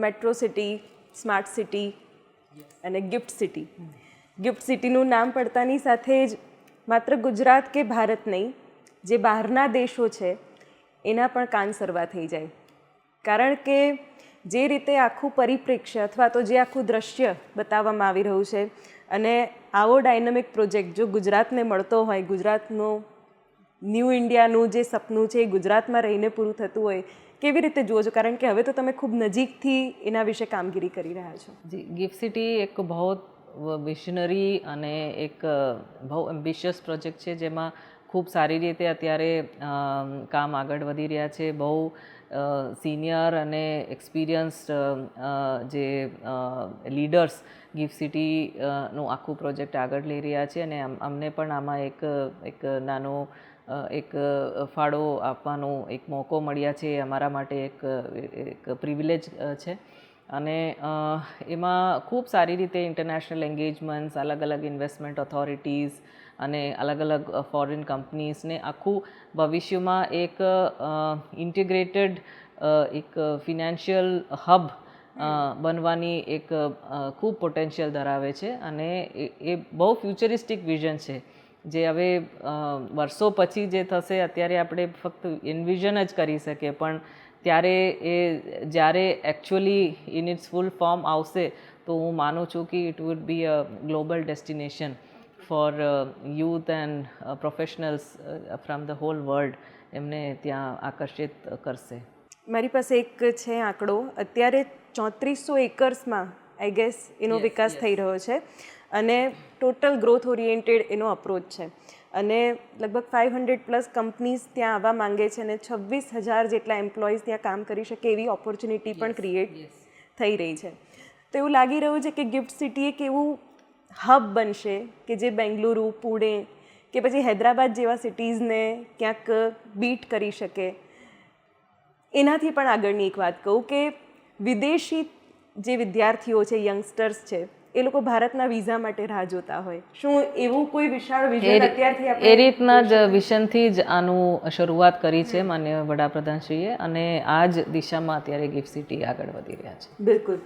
Metro city, smart city અને gift city. Gift સિટીનું નામ પડતાની સાથે જ માત્ર ગુજરાત કે ભારત નહીં, જે બહારના દેશો છે એના પણ કાન સરવા થઈ જાય. કારણ કે જે રીતે આખું પરિપ્રેક્ષ્ય અથવા તો જે આખું દ્રશ્ય બતાવવામાં આવી રહ્યું છે, અને આવો ડાયનેમિક પ્રોજેક્ટ જો ગુજરાતને મળતો હોય, ગુજરાતનો ન્યૂ ઇન્ડિયાનું જે સપનું છે એ ગુજરાતમાં રહીને પૂરું થતું હોય, કેવી રીતે જુઓ છો? કારણ કે હવે તો તમે ખૂબ નજીકથી એના વિશે કામગીરી કરી રહ્યા છો. જી, ગિફ્ટ સિટી એક બહુ વિશનરી અને એક બહુ એમ્બિશિયસ પ્રોજેક્ટ છે, જેમાં ખૂબ સારી રીતે અત્યારે કામ આગળ વધી રહ્યા છે. બહુ સિનિયર અને એક્સપિરિયન્સ્ડ જે લીડર્સ ગિફ્ટ સિટીનું આખું પ્રોજેક્ટ આગળ લઈ રહ્યા છે, અને અમને પણ આમાં એક નાનો એક ફાળો આપવાનો એક મોકો મળ્યા છે. અમારા માટે એક પ્રિવિલેજ છે. અને એમાં ખૂબ સારી રીતે ઇન્ટરનેશનલ એન્ગેજમેન્ટ્સ, અલગ અલગ ઇન્વેસ્ટમેન્ટ ઓથોરિટીઝ અને અલગ અલગ ફોરેન કંપનીઝને આખું ભવિષ્યમાં એક ઇન્ટિગ્રેટેડ એક ફિનાન્શિયલ હબ બનવાની એક ખૂબ પોટેન્શિયલ ધરાવે છે. અને એ બહુ ફ્યુચરિસ્ટિક વિઝન છે, જે હવે વર્ષો પછી જે થશે, અત્યારે આપણે ફક્ત એન્વિઝન જ કરી શકીએ, પણ ત્યારે એ જ્યારે actually in its full form આવશે, તો હું માનું છું કે it would be a global destination for youth and professionals from the hall world. એમને ત્યાં આકર્ષિત કરશે. મારી પાસે એક છે આંકડો, અત્યારે 3400 એકર્સમાં આઈ ગેસ એનો વિકાસ થઈ રહ્યો છે, અને ટોટલ ગ્રોથ ઓરિએન્ટેડ એનો અપ્રોચ છે, અને લગભગ 500+ કંપનીઝ ત્યાં આવવા માંગે છે, અને 26,000 જેટલા એમ્પ્લોઈઝ ત્યાં કામ કરી શકે એવી ઓપોર્ચ્યુનિટી પણ ક્રિએટ થઈ રહી છે. તો એવું લાગી રહ્યું છે કે ગિફ્ટ સિટી એક એવું હબ બનશે કે જે બેંગલુરુ, પુણે કે પછી હૈદરાબાદ જેવા સિટીઝને ક્યાંક બીટ કરી શકે. એનાથી પણ આગળની એક વાત કહું કે વિદેશી જે વિદ્યાર્થીઓ છે, યંગસ્ટર્સ છે, એ લોકો ભારતના વિઝા માટે રાહ જોતા હોય. શું એવું કોઈ વિશાળ વિઝન અત્યારથી આપણે એ રીતના જ વિઝનથી જ આનું શરૂઆત કરી છે માનનીય વડાપ્રધાનશ્રીએ, અને આ જ દિશામાં અત્યારે ગિફ્ટ સિટી આગળ વધી રહ્યા છે. બિલકુલ.